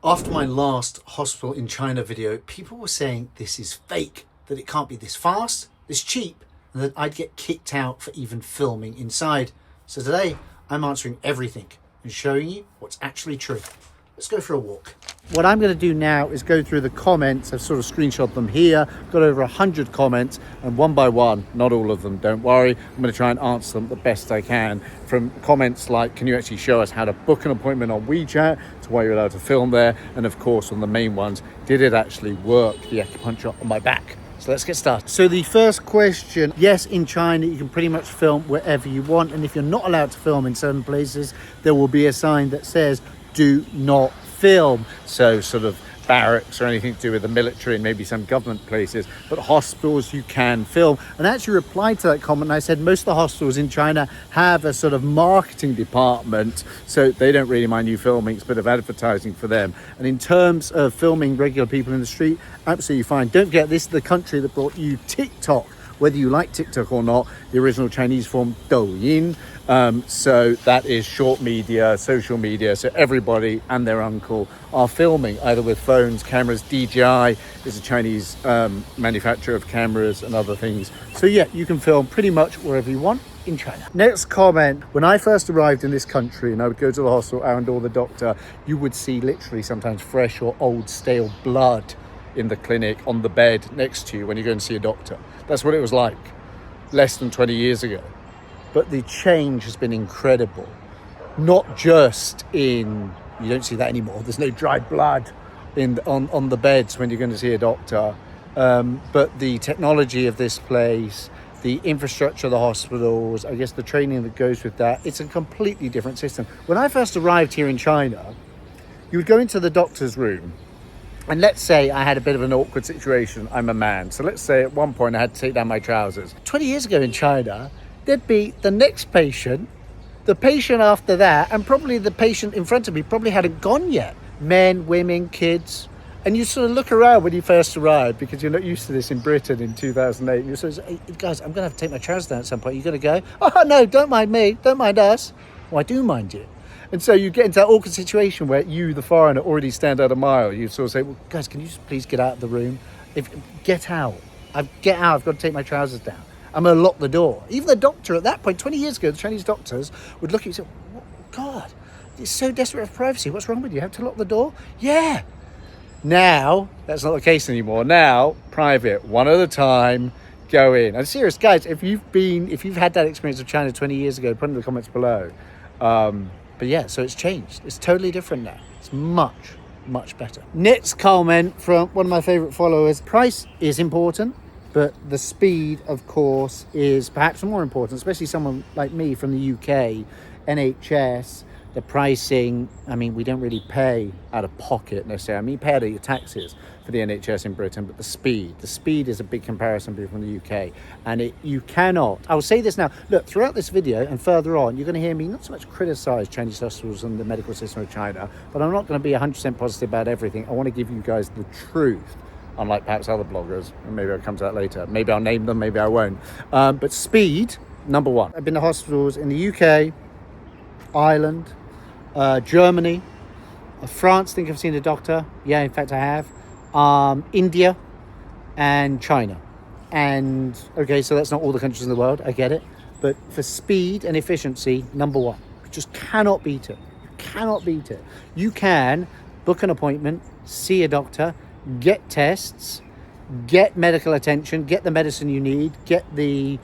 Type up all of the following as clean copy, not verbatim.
After my last hospital in China video, people were saying this is fake, that it can't be this fast, this cheap, and that I'd get kicked out for even filming inside. So today, I'm answering everything and showing you what's actually true. Let's go for a walk. What I'm going to do now is go through the comments. I've sort of screenshot them here. Got over 100 comments, and one by one, not all of them, don't worry, I'm going to try and answer them the best I can. From comments like, can you actually show us how to book an appointment on WeChat, to why you're allowed to film there, and of course on the main ones, did it actually work, the acupuncture on my back? So let's get started. So the first question, yes, in China you can pretty much film wherever you want, and if you're not allowed to film in certain places, there will be a sign that says do not film. So sort of barracks or anything to do with the military and maybe some government places, but hospitals you can film. And I actually replied to that comment and I said most of the hospitals in China have a sort of marketing department, so they don't really mind you filming. It's a bit of advertising for them. And in terms of filming regular people in the street, absolutely fine. Don't forget, this is the country that brought you TikTok. Whether you like TikTok or not, the original Chinese form Douyin. So that is short media, social media. So everybody and their uncle are filming either with phones, cameras. DJI is a Chinese manufacturer of cameras and other things. So yeah, you can film pretty much wherever you want in China. Next comment, when I first arrived in this country and I would go to the hospital or the doctor, you would see literally sometimes fresh or old stale blood in the clinic on the bed next to you when you go and see a doctor. That's what it was like less than 20 years ago. But the change has been incredible. Not just in, you don't see that anymore. There's no dried blood on the beds when you're going to see a doctor. But the technology of this place, the infrastructure of the hospitals, I guess the training that goes with that, it's a completely different system. When I first arrived here in China, you would go into the doctor's room. And let's say I had a bit of an awkward situation. I'm a man. So let's say at one point I had to take down my trousers. 20 years ago in China, there'd be the next patient, the patient after that, and probably the patient in front of me probably hadn't gone yet. Men, women, kids. And you sort of look around when you first arrive because you're not used to this in Britain in 2008. And you sort of say, hey, guys, I'm going to have to take my trousers down at some point. You're going to go, oh, no, don't mind me. Don't mind us. Well, I do mind you. And so you get into that awkward situation where you, the foreigner, already stand out a mile. You sort of say, well, guys, can you just please get out of the room? Get out. I've got to take my trousers down. I'm going to lock the door. Even the doctor at that point, 20 years ago, the Chinese doctors would look at you and say, oh, God, it's so desperate for privacy. What's wrong with you? You have to lock the door? Yeah. Now, that's not the case anymore. Now, private, one at a time, go in. And serious, guys, if you've had that experience of China 20 years ago, put in the comments below. But yeah, so it's changed. It's totally different now. It's much, much better. Next comment from one of my favorite followers. Price is important, but the speed, of course, is perhaps more important, especially someone like me from the UK, NHS, the pricing. I mean, we don't really pay out of pocket necessarily. I mean, you pay out of your taxes for the NHS in Britain, but the speed is a big comparison from the UK. And you cannot, I will say this now, look, throughout this video and further on, you're going to hear me not so much criticize Chinese hospitals and the medical system of China, but I'm not going to be 100% positive about everything. I want to give you guys the truth, unlike perhaps other bloggers, and maybe I'll come to that later. Maybe I'll name them, maybe I won't. But speed, number one. I've been to hospitals in the UK, Ireland, Germany, France. I think I've seen a doctor. Yeah, in fact I have. India and China. And okay, so that's not all the countries in the world, I get it, but for speed and efficiency, number one. You just cannot beat it. You can book an appointment, see a doctor, get tests, get medical attention, get the medicine you need, get the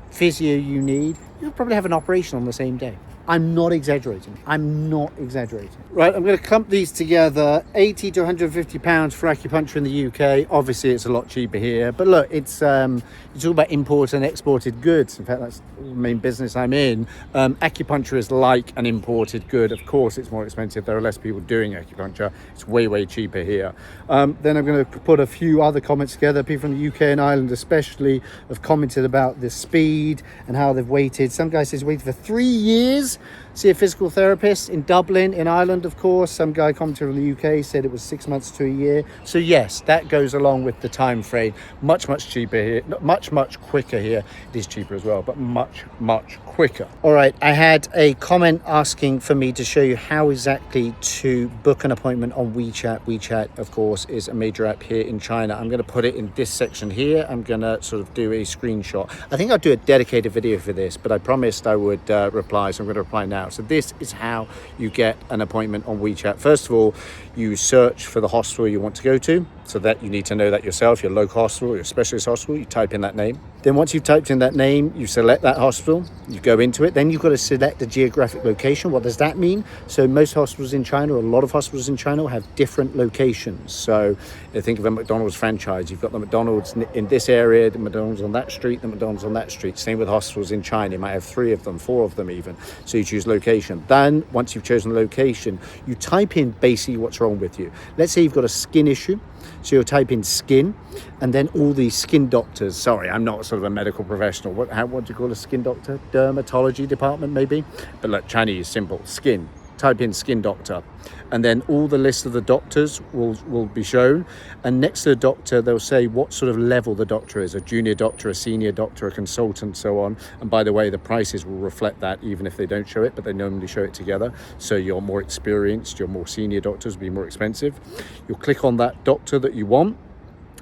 physio you need. You'll probably have an operation on the same day. I'm not exaggerating. Right, I'm going to clump these together. 80 to 150 pounds for acupuncture in the UK. Obviously, it's a lot cheaper here. But look, it's all about import and exported goods. In fact, that's the main business I'm in. Acupuncture is like an imported good. Of course, it's more expensive. There are less people doing acupuncture. It's way, way cheaper here. Then I'm going to put a few other comments together. People from the UK and Ireland especially have commented about the speed and how they've waited. Some guy says waited for 3 years. see a physical therapist in Dublin, in Ireland, of course. Some guy commented from the UK, said it was 6 months to a year. So yes, that goes along with the time frame. Much cheaper here, much quicker here. It is cheaper as well, but much quicker. All right, I had a comment asking for me to show you how exactly to book an appointment on WeChat. WeChat, of course, is a major app here in China. I'm going to put it in this section here. I'm going to sort of do a screenshot. I think I'll do a dedicated video for this, but I promised I would reply, so I'm going to reply now. So this is how you get an appointment on WeChat. First of all, you search for the hospital you want to go to, so that you need to know that yourself, your local hospital, your specialist hospital. You type in that name. Then once you've typed in that name, you select that hospital, you go into it. Then you've got to select the geographic location. What does that mean? So most hospitals in China, or a lot of hospitals in China, will have different locations. So think of a McDonald's franchise. You've got the McDonald's in this area, the McDonald's on that street, the McDonald's on that street. Same with hospitals in China. You might have 3 of them, 4 of them even. So you choose location. Then once you've chosen the location, you type in basically what's wrong with you. Let's say you've got a skin issue. So you'll type in skin, and then all these skin doctors. Sorry, I'm not sort of a medical professional. What do you call a skin doctor? Dermatology department, maybe? But look, Chinese, simple, skin. Type in skin doctor, and then all the list of the doctors will be shown, and next to the doctor they'll say what sort of level the doctor is, a junior doctor, a senior doctor, a consultant, so on. And by the way, the prices will reflect that even if they don't show it, but they normally show it together. So your more experienced, your more senior doctors will be more expensive. You'll click on that doctor that you want,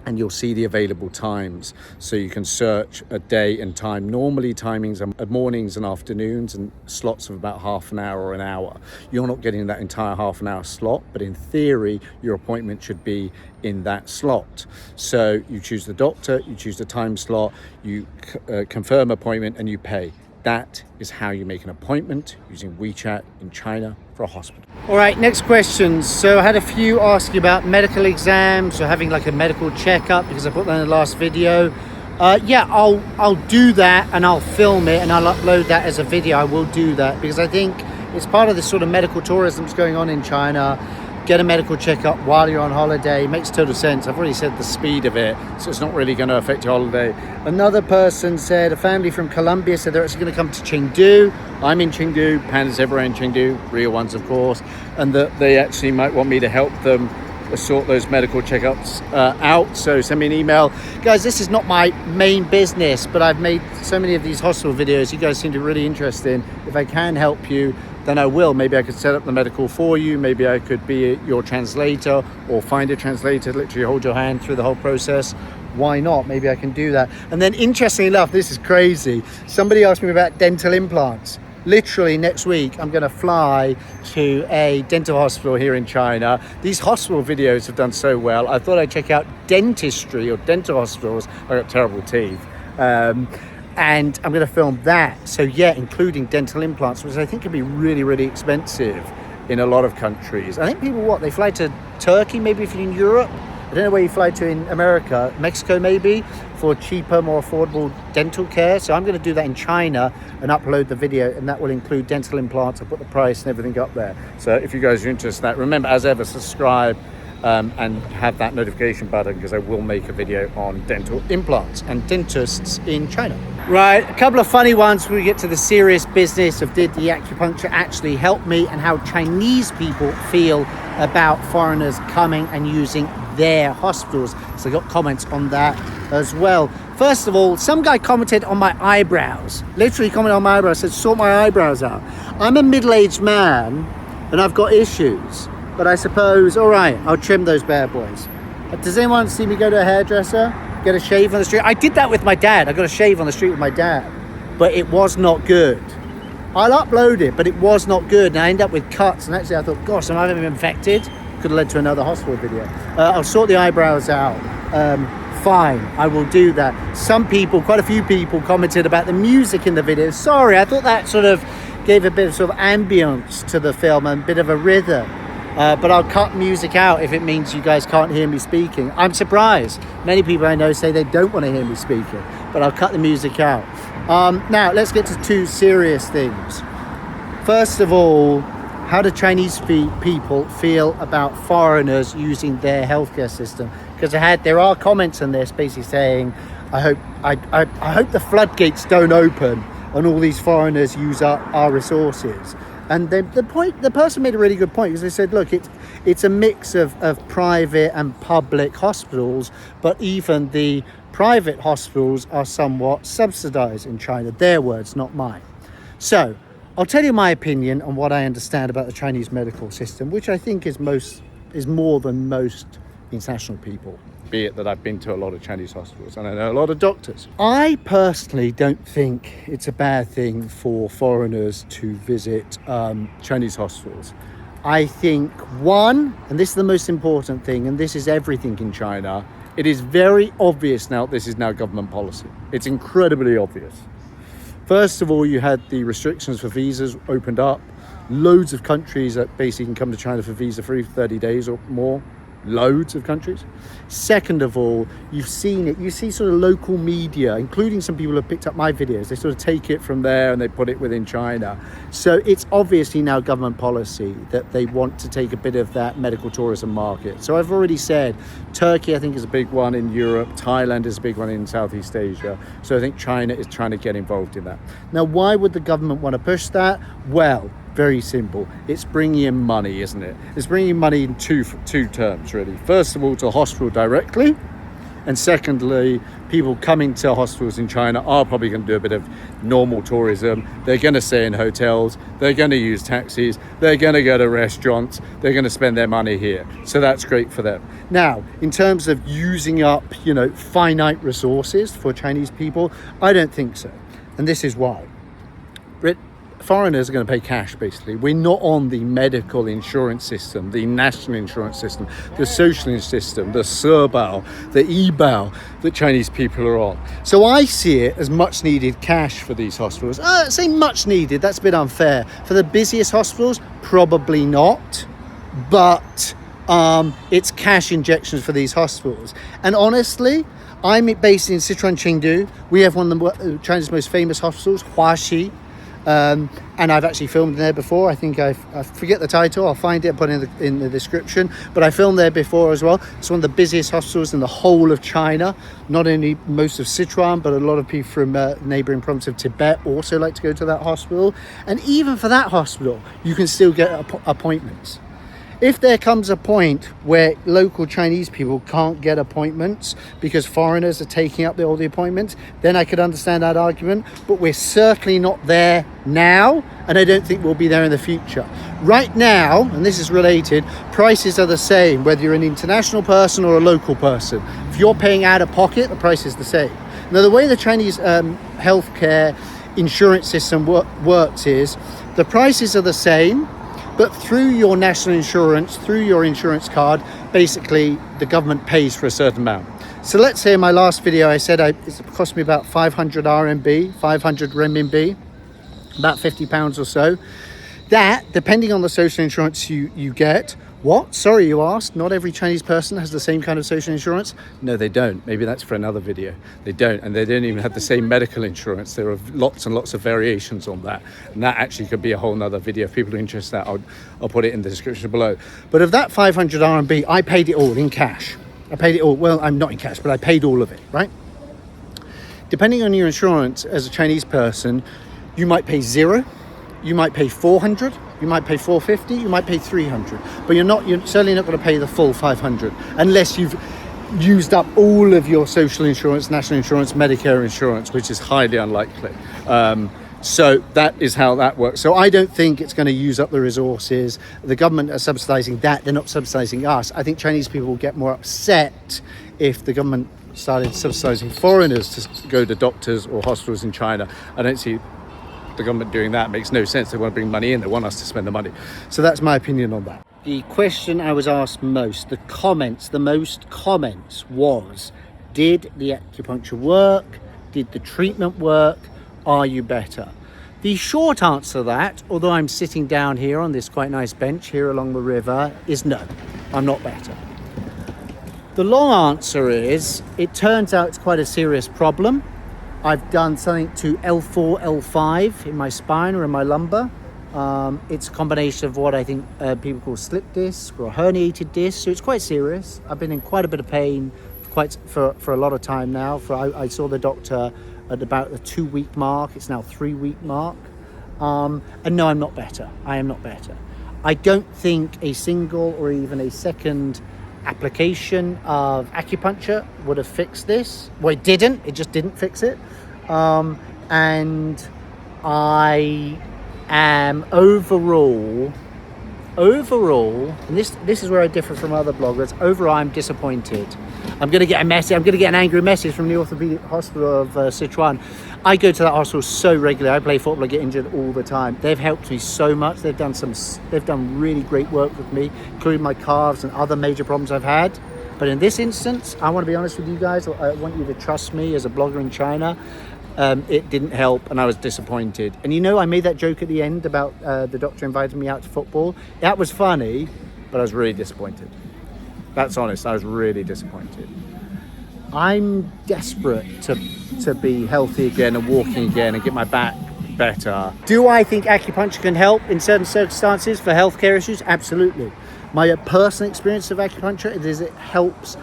and you'll see the available times. So you can search a day and time. Normally timings are mornings and afternoons, and slots of about half an hour or an hour. You're not getting that entire half an hour slot, but in theory, your appointment should be in that slot. So you choose the doctor, you choose the time slot, you confirm appointment, and you pay. That is how you make an appointment using WeChat in China for a hospital. All right, next question. So I had a few asking about medical exams or having like a medical checkup, because I put that in the last video. Yeah, I'll do that, and I'll film it and I'll upload that as a video. I will do that because I think it's part of this sort of medical tourism that's going on in China. Get a medical checkup while you're on holiday. Makes total sense. I've already said the speed of it, so it's not really going to affect your holiday. Another person said, a family from Colombia said they're actually going to come to Chengdu. I'm in Chengdu, pandas everywhere in Chengdu, real ones of course, and that they actually might want me to help them sort those medical checkups out. So send me an email. Guys, this is not my main business, but I've made so many of these hospital videos. You guys seem to be really interested. If I can help you, then I will. Maybe I could set up the medical for you. Maybe I could be your translator, or find a translator, literally hold your hand through the whole process. Why not? Maybe I can do that. And then interestingly enough, this is crazy. Somebody asked me about dental implants. Literally next week, I'm going to fly to a dental hospital here in China. These hospital videos have done so well. I thought I'd check out dentistry or dental hospitals. I've got terrible teeth. And I'm going to film that. So yeah, including dental implants, which I think could be really expensive in a lot of countries. I think people, they fly to Turkey, maybe if you're in Europe. I don't know where you fly to in America, Mexico maybe, for cheaper, more affordable dental care. So I'm going to do that in China and upload the video, and that will include dental implants. I'll put the price and everything up there. So if you guys are interested in that, remember, as ever, subscribe and have that notification button, because I will make a video on dental implants and dentists in China. Right, a couple of funny ones before we get to the serious business of did the acupuncture actually help me, and how Chinese people feel about foreigners coming and using their hospitals. So I got comments on that as well. First of all, some guy commented on my eyebrows. Literally commented on my eyebrows, said sort my eyebrows out. I'm a middle-aged man and I've got issues, but I suppose, all right, I'll trim those bad boys. Does anyone see me go to a hairdresser, get a shave on the street? I did that with my dad. I got a shave on the street with my dad, but it was not good. I'll upload it, but it was not good, and I ended up with cuts, and actually I thought, gosh, am I even infected? Could have led to another hospital video. I'll sort the eyebrows out. Fine, I will do that. Some people, quite a few people, commented about the music in the video. Sorry, I thought that sort of gave a bit of sort of ambience to the film and a bit of a rhythm. But I'll cut music out if it means you guys can't hear me speaking. I'm surprised. Many people I know say they don't want to hear me speaking, but I'll cut the music out. Now, let's get to two serious things. First of all, how do Chinese people feel about foreigners using their healthcare system? Because there are comments on this basically saying, I hope the floodgates don't open and all these foreigners use our resources. And the person made a really good point, because they said, look, it's a mix of private and public hospitals, but even the private hospitals are somewhat subsidized in China. Their words, not mine. So I'll tell you my opinion on what I understand about the Chinese medical system, which I think is more than most international people. Be it that I've been to a lot of Chinese hospitals and I know a lot of doctors. I personally don't think it's a bad thing for foreigners to visit Chinese hospitals. I think, one, and this is the most important thing, and this is everything in China, it is very obvious now this is now government policy. It's incredibly obvious. First of all, you had the restrictions for visas opened up. Loads of countries that basically can come to China for visa-free for 30 days or more. Loads of countries. Second of all, you've seen it. You see sort of local media, including some people who have picked up my videos. They sort of take it from there and they put it within China. So it's obviously now government policy that they want to take a bit of that medical tourism market. So I've already said Turkey, I think, is a big one in Europe. Thailand is a big one in Southeast Asia. So I think China is trying to get involved in that. Now, why would the government want to push that? Well, very simple. It's bringing in money, isn't it? It's bringing money in two terms, really. First of all, to hospital directly. And secondly, people coming to hospitals in China are probably going to do a bit of normal tourism. They're going to stay in hotels. They're going to use taxis. They're going to go to restaurants. They're going to spend their money here. So that's great for them. Now, in terms of using up, finite resources for Chinese people, I don't think so. And this is why. Foreigners are going to pay cash, basically. We're not on the medical insurance system, the national insurance system, the social system, the Sebao, the Ebao that Chinese people are on. So I see it as much needed cash for these hospitals. Say much needed, that's a bit unfair. For the busiest hospitals, probably not. But it's cash injections for these hospitals. And honestly, I'm based in Sichuan, Chengdu. We have one of China's most famous hospitals, Huaxi. And I've actually filmed there before. I think I forget the title. I'll find it, put it in the description. But I filmed there before as well. It's one of the busiest hospitals in the whole of China. Not only most of Sichuan, but a lot of people from neighbouring province of Tibet also like to go to that hospital. And even for that hospital, you can still get appointments. If there comes a point where local Chinese people can't get appointments because foreigners are taking up all the appointments, then I could understand that argument. But we're certainly not there now, and I don't think we'll be there in the future. Right now, and this is related, prices are the same, whether you're an international person or a local person. If you're paying out of pocket, the price is the same. Now, the way the Chinese healthcare insurance system works is the prices are the same, but through your national insurance, through your insurance card, basically the government pays for a certain amount. So let's say in my last video I said it cost me about 500 RMB, 500 renminbi, about £50 or so. That, depending on the social insurance you get, what? Sorry, you asked? Not every Chinese person has the same kind of social insurance? No, they don't. Maybe that's for another video. They don't, and they don't even have the same medical insurance. There are lots and lots of variations on that, and that actually could be a whole nother video. If people are interested in that, I'll put it in the description below. But of that 500 RMB, I paid it all in cash. I paid it all. Well, I'm not in cash, but I paid all of it, right? Depending on your insurance as a Chinese person, you might pay 0, you might pay 400, you might pay 450, you might pay 300, but you're certainly not going to pay the full 500 unless you've used up all of your social insurance, national insurance, Medicare insurance, which is highly unlikely. So that is how that works. So I don't think it's going to use up the resources. The government are subsidizing that. They're not subsidizing us. I think Chinese people will get more upset if the government started subsidizing foreigners to go to doctors or hospitals in China. I don't see the government doing that. It makes no sense. They want to bring money in. They want us to spend the money. So that's my opinion on that. The question I was asked most, the most comments was, did the acupuncture work? Did the treatment work? Are you better? The short answer to that, although I'm sitting down here on this quite nice bench here along the river, is no, I'm not better. The long answer is, it turns out it's quite a serious problem. I've done something to L4, L5 in my spine or in my lumbar. It's a combination of what I think people call slip disc or a herniated disc, so it's quite serious. I've been in quite a bit of pain for a lot of time now. I saw the doctor at about the 2-week mark. It's now 3-week mark. And no, I'm not better. I am not better. I don't think a single or even a second application of acupuncture would have fixed this. Well, it didn't. It just didn't fix it. And I am overall, and this is where I differ from other bloggers, overall I'm disappointed. I'm going to get an angry message from the Orthopedic Hospital of Sichuan. I go to that hospital so regularly. I play football, I get injured all the time. They've helped me so much. They've done really great work with me, including my calves and other major problems I've had. But in this instance, I want to be honest with you guys. I want you to trust me as a blogger in China. It didn't help, and I was disappointed. And you know, I made that joke at the end about the doctor invited me out to football. That was funny, but I was really disappointed. That's honest. I was really disappointed. I'm desperate to be healthy again and walking again and get my back better. Do I think acupuncture can help in certain circumstances for healthcare issues? Absolutely. My personal experience of acupuncture is it helps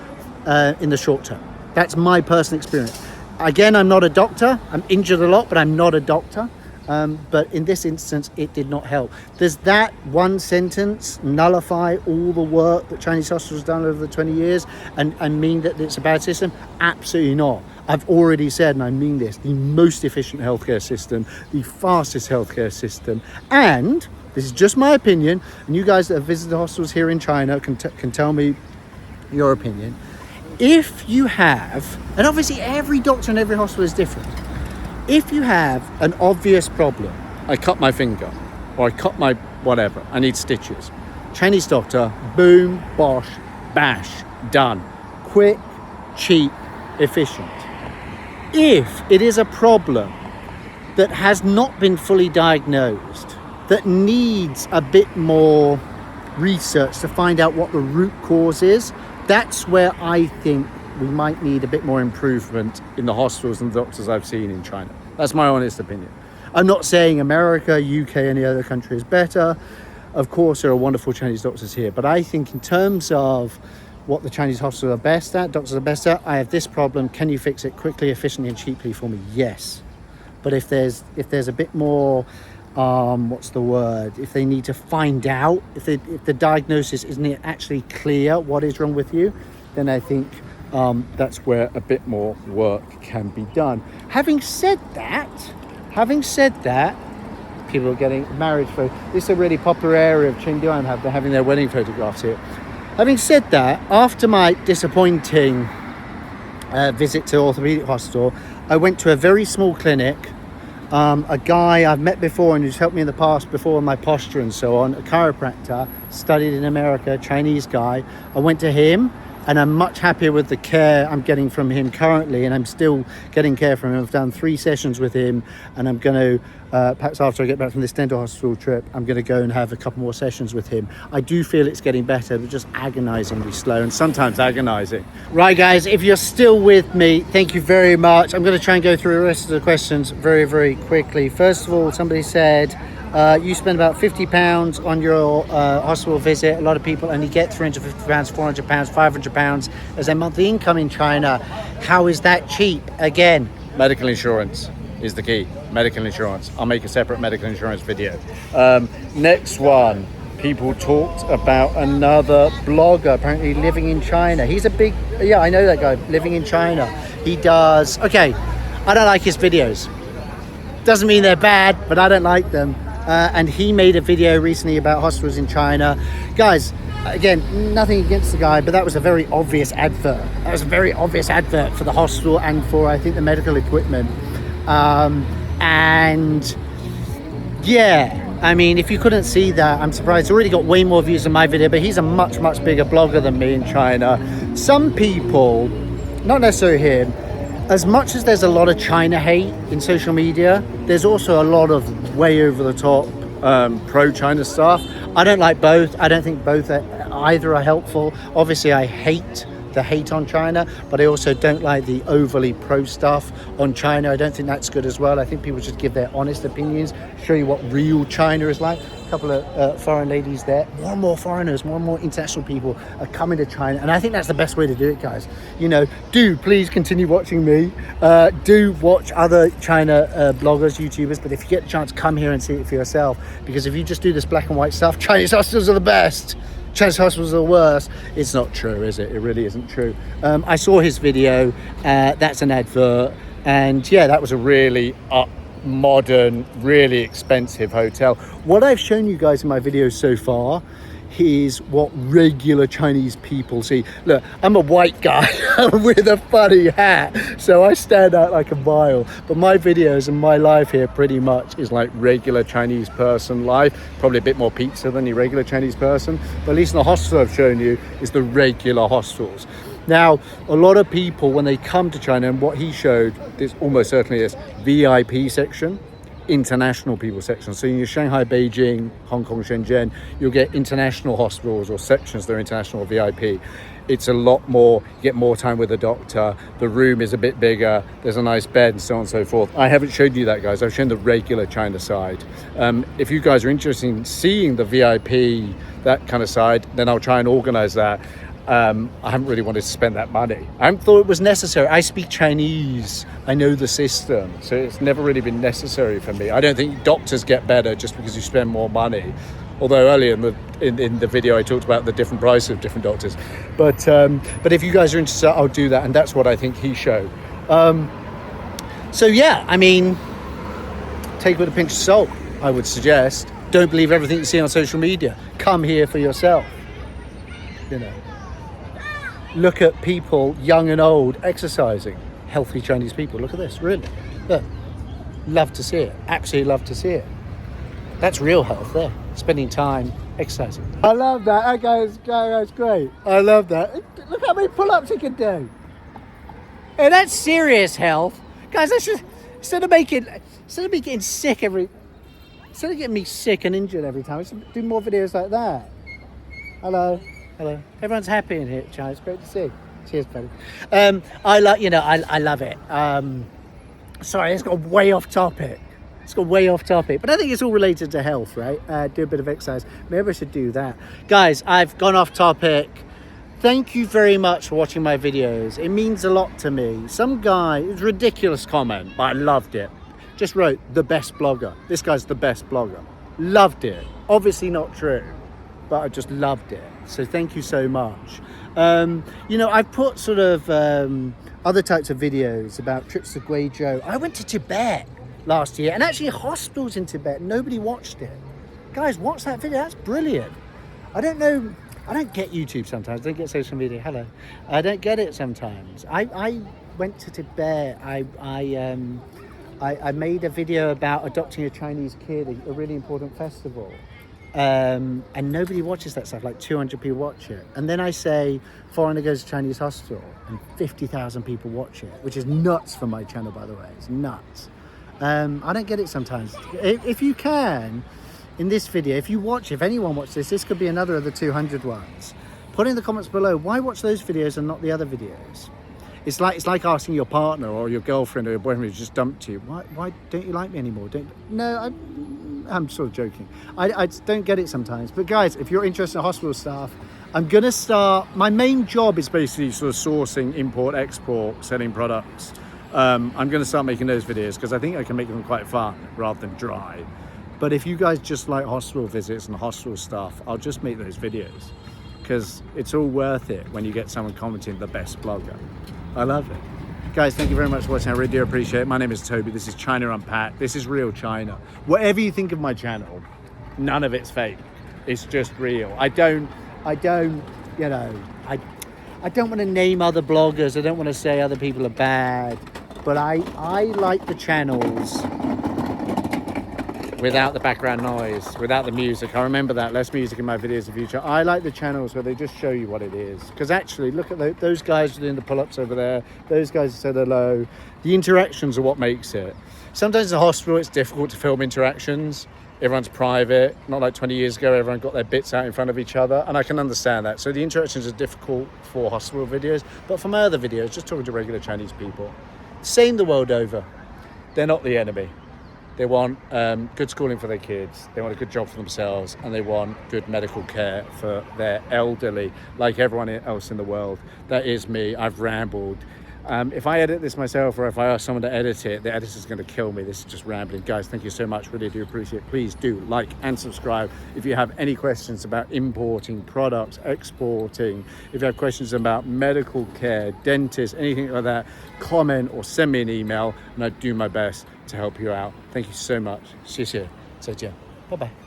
in the short term. That's my personal experience. Again, I'm not a doctor. I'm injured a lot, but I'm not a doctor. But in this instance, it did not help. Does that one sentence nullify all the work that Chinese hospitals have done over the 20 years and mean that it's a bad system? Absolutely not. I've already said, and I mean this, the most efficient healthcare system, the fastest healthcare system. And this is just my opinion, and you guys that have visited hospitals here in China can tell me your opinion. If you have, and obviously every doctor and every hospital is different. If you have an obvious problem, I cut my finger, or I cut my whatever, I need stitches. Chinese doctor, boom, bosh, bash, done. Quick, cheap, efficient. If it is a problem that has not been fully diagnosed, that needs a bit more research to find out what the root cause is, that's where I think we might need a bit more improvement in the hospitals and doctors I've seen in China. That's my honest opinion. I'm not saying America, UK, any other country is better. Of course, there are wonderful Chinese doctors here, but I think in terms of what the Chinese hospitals are best at, doctors are best at, I have this problem. Can you fix it quickly, efficiently, and cheaply for me? Yes. But if there's a bit more, if they need to find out, if the diagnosis isn't actually clear what is wrong with you, then I think that's where a bit more work can be done. Having said that, people are getting marriage photos. This is a really popular area of Chengdu. They're having their wedding photographs here. Having said that, after my disappointing visit to Orthopedic Hospital, I went to a very small clinic. A guy I've met before and who's helped me in the past before with my posture and so on, a chiropractor, studied in America, Chinese guy. I went to him and I'm much happier with the care I'm getting from him currently, and I'm still getting care from him. I've done 3 sessions with him, and I'm going to, perhaps after I get back from this dental hospital trip, I'm going to go and have a couple more sessions with him. I do feel it's getting better, but just agonizingly slow and sometimes agonizing. Right, guys, if you're still with me, thank you very much. I'm going to try and go through the rest of the questions very, very quickly. First of all, somebody said, you spend about £50 on your hospital visit. A lot of people only get £350, £400, £500 as their monthly income in China. How is that cheap? Again, medical insurance is the key. Medical insurance. I'll make a separate medical insurance video. Next one. People talked about another blogger apparently living in China. He's a big, I know that guy living in China. He does, I don't like his videos. Doesn't mean they're bad, but I don't like them. And he made a video recently about hospitals in China. Guys, again, nothing against the guy, but that was a very obvious advert. That was a very obvious advert for the hospital and for, I think, the medical equipment. If you couldn't see that, I'm surprised. It's already got way more views than my video, but he's a much, much bigger blogger than me in China. Some people, not necessarily him, as much as there's a lot of China hate in social media, there's also a lot of way over the top pro-China stuff. I don't like both. I don't think either are helpful. Obviously, I hate the hate on China, but I also don't like the overly pro stuff on China. I don't think that's good as well. I think people should give their honest opinions, show you what real China is like. A couple of foreign ladies there. More and more foreigners, more and more international people are coming to China, and I think that's the best way to do it, guys. You know, do please continue watching me. Do watch other China bloggers, YouTubers, but if you get the chance, come here and see it for yourself, because if you just do this black and white stuff, Chinese hospitals are the best, Chinese hospitals are the worst, it's not true, is it? It really isn't true. I saw his video. That's an advert, and yeah, that was a really modern, really expensive hotel. What I've shown you guys in my videos so far is what regular Chinese people see. Look, I'm a white guy with a funny hat, so I stand out like a mile, but my videos and my life here pretty much is like regular Chinese person life. Probably a bit more pizza than your regular Chinese person, but at least in the hospital I've shown you is the regular hospitals. Now, a lot of people, when they come to China, and what he showed, this almost certainly is VIP section, international people section. So in your Shanghai, Beijing, Hong Kong, Shenzhen, you'll get international hospitals or sections that are international or VIP. It's a lot more, you get more time with the doctor, the room is a bit bigger, there's a nice bed and so on and so forth. I haven't showed you that, guys. I've shown the regular China side. If you guys are interested in seeing the VIP, that kind of side, then I'll try and organize that. I haven't really wanted to spend that money. I haven't thought it was necessary. I speak Chinese. I know the system. So it's never really been necessary for me. I don't think doctors get better just because you spend more money. Although earlier in the video I talked about the different prices of different doctors. But if you guys are interested, I'll do that. And that's what I think he showed. So yeah, I mean, take it with a pinch of salt, I would suggest. Don't believe everything you see on social media. Come here for yourself. You know. Look at people, young and old, exercising. Healthy Chinese people. Look at this, really. Look. Love to see it. Absolutely love to see it. That's real health there. Spending time exercising. I love that. That guy's great. I love that. Look how many pull-ups he can do. Hey, that's serious health. Guys, that's just, instead of me getting sick instead of getting me sick and injured every time, I should do more videos like that. Hello. Everyone's happy in here, China. It's great to see. Cheers, buddy. I love it. Sorry, it's got way off topic. But I think it's all related to health, right? Do a bit of exercise. Maybe I should do that. Guys, I've gone off topic. Thank you very much for watching my videos. It means a lot to me. Some guy, it was a ridiculous comment, but I loved it. Just wrote, the best blogger. This guy's the best blogger. Loved it. Obviously not true, but I just loved it. So thank you so much. I've put sort of other types of videos about trips to Guizhou. I went to Tibet last year, and actually hospitals in Tibet. Nobody watched it. Guys, watch that video. That's brilliant. I don't get YouTube sometimes. I don't get social media. Hello. I don't get it sometimes. I went to Tibet. I made a video about adopting a Chinese kid, a really important festival. And nobody watches that stuff, like 200 people watch it. And then I say, foreigner goes to Chinese hospital, and 50,000 people watch it, which is nuts for my channel, by the way. It's nuts. I don't get it sometimes. If you can, in this video, if anyone watched this could be another of the 200 ones. Put in the comments below, why watch those videos and not the other videos? It's like asking your partner or your girlfriend or your boyfriend who just dumped you, why don't you like me anymore? I'm sort of joking. I don't get it sometimes. But guys, if you're interested in hospital staff, I'm going to start, my main job is basically sort of sourcing, import, export, selling products. I'm going to start making those videos because I think I can make them quite fun rather than dry. But if you guys just like hospital visits and hospital stuff, I'll just make those videos because it's all worth it when you get someone commenting the best blogger. I love it. Guys, thank you very much for watching. I really do appreciate it. My name is Toby. This is China Unpacked. This is real China. Whatever you think of my channel, none of it's fake. It's just real. I don't want to name other bloggers. I don't want to say other people are bad. But I like the channels without the background noise, without the music. I remember that, less music in my videos in the future. I like the channels where they just show you what it is. Because actually, look at those guys doing the pull-ups over there. Those guys who said hello. The interactions are what makes it. Sometimes in the hospital, it's difficult to film interactions. Everyone's private, not like 20 years ago, everyone got their bits out in front of each other, and I can understand that. So the interactions are difficult for hospital videos, but for my other videos, just talking to regular Chinese people, same the world over. They're not the enemy. They want good schooling for their kids, they want a good job for themselves, and they want good medical care for their elderly, like everyone else in the world. That is me, I've rambled. If I edit this myself, or if I ask someone to edit it, the editor's going to kill me. This is just rambling. Guys, thank you so much. Really do appreciate it. Please do like and subscribe. If you have any questions about importing products, exporting, if you have questions about medical care, dentists, anything like that, comment or send me an email, and I do my best to help you out. Thank you so much. 谢谢，再见，拜拜。